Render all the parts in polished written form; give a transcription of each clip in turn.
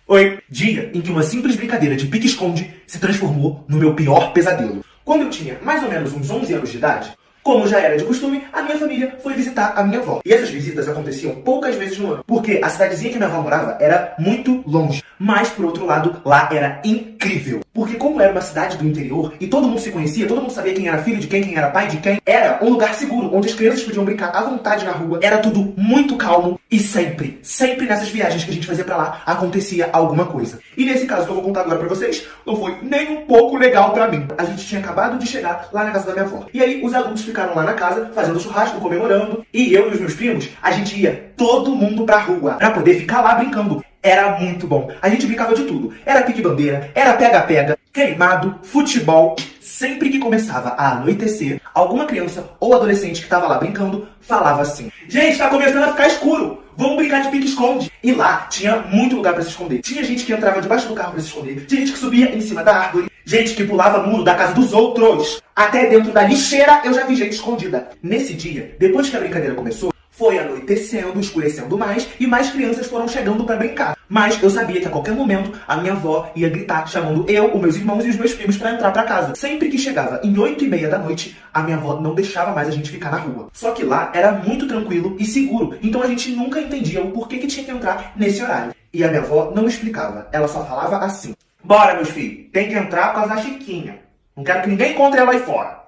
Oi! Dia em que uma simples brincadeira de pique-esconde se transformou no meu pior pesadelo. Quando eu tinha mais ou menos uns 11 anos de idade, como já era de costume, a minha família foi visitar a minha avó. E essas visitas aconteciam poucas vezes no ano, porque a cidadezinha que minha avó morava era muito longe. Mas, por outro lado, lá era incrível. Porque como era uma cidade do interior, e todo mundo se conhecia, todo mundo sabia quem era filho de quem era pai de quem, era um lugar seguro, onde as crianças podiam brincar à vontade na rua. Era tudo muito calmo e sempre nessas viagens que a gente fazia pra lá, acontecia alguma coisa. E nesse caso que eu vou contar agora pra vocês, não foi nem um pouco legal pra mim. A gente tinha acabado de chegar lá na casa da minha avó. E aí os adultos ficaram lá na casa, fazendo churrasco, comemorando. E eu e os meus primos, a gente ia todo mundo pra rua, pra poder ficar lá brincando. Era muito bom. A gente brincava de tudo. Era pique-bandeira, era pega-pega, queimado, futebol. Sempre que começava a anoitecer, alguma criança ou adolescente que tava lá brincando falava assim: gente, tá começando a ficar escuro, vamos brincar de pique-esconde. E lá tinha muito lugar pra se esconder. Tinha gente que entrava debaixo do carro pra se esconder, tinha gente que subia em cima da árvore, gente que pulava muro da casa dos outros. Até dentro da lixeira eu já vi gente escondida. Nesse dia, depois que a brincadeira começou, foi anoitecendo, escurecendo mais, e mais crianças foram chegando pra brincar. Mas eu sabia que a qualquer momento a minha avó ia gritar, chamando eu, os meus irmãos e os meus primos pra entrar pra casa. Sempre que chegava em 8h30 da noite, a minha avó não deixava mais a gente ficar na rua. Só que lá era muito tranquilo e seguro, então a gente nunca entendia o porquê que tinha que entrar nesse horário. E a minha avó não explicava, ela só falava assim: bora, meus filhos, tem que entrar por causa da Chiquinha. Não quero que ninguém encontre ela aí fora.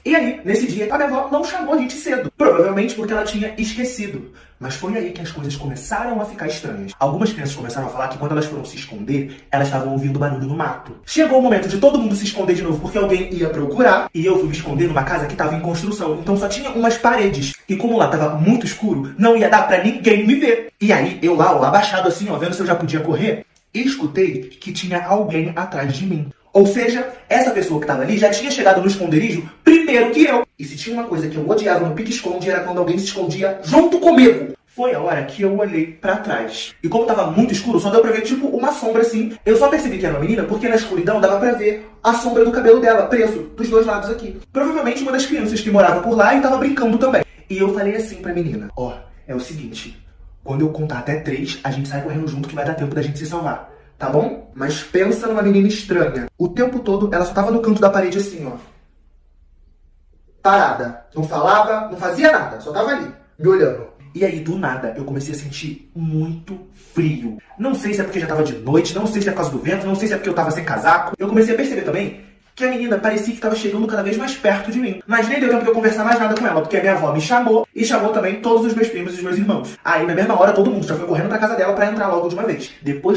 E aí, nesse dia, a minha avó não chamou a gente cedo. Provavelmente porque ela tinha esquecido. Mas foi aí que as coisas começaram a ficar estranhas. Algumas crianças começaram a falar que quando elas foram se esconder, elas estavam ouvindo barulho no mato. Chegou o momento de todo mundo se esconder de novo porque alguém ia procurar. E eu fui me esconder numa casa que estava em construção. Então só tinha umas paredes. E como lá estava muito escuro, não ia dar pra ninguém me ver. E aí, eu lá, abaixado assim, vendo se eu já podia correr, escutei que tinha alguém atrás de mim. Ou seja, essa pessoa que estava ali já tinha chegado no esconderijo primeiro que eu. E se tinha uma coisa que eu odiava no pique-esconde, era quando alguém se escondia junto comigo. Foi a hora que eu olhei pra trás. E como tava muito escuro, só deu pra ver tipo uma sombra assim. Eu só percebi que era uma menina porque na escuridão dava pra ver a sombra do cabelo dela, preso, dos dois lados aqui. Provavelmente uma das crianças que morava por lá e tava brincando também. E eu falei assim pra menina: ó, é o seguinte, quando eu contar até 3, a gente sai correndo junto que vai dar tempo da gente se salvar. Tá bom? Mas pensa numa menina estranha. O tempo todo ela só tava no canto da parede assim, ó. Parada. Não falava, não fazia nada. Só tava ali, me olhando. E aí, do nada, eu comecei a sentir muito frio. Não sei se é porque já tava de noite, não sei se é por causa do vento, não sei se é porque eu tava sem casaco. Eu comecei a perceber também que a menina parecia que tava chegando cada vez mais perto de mim. Mas nem deu tempo de eu conversar mais nada com ela, porque a minha avó me chamou e chamou também todos os meus primos e os meus irmãos. Aí, na mesma hora, todo mundo já foi correndo pra casa dela pra entrar logo de uma vez. Depois da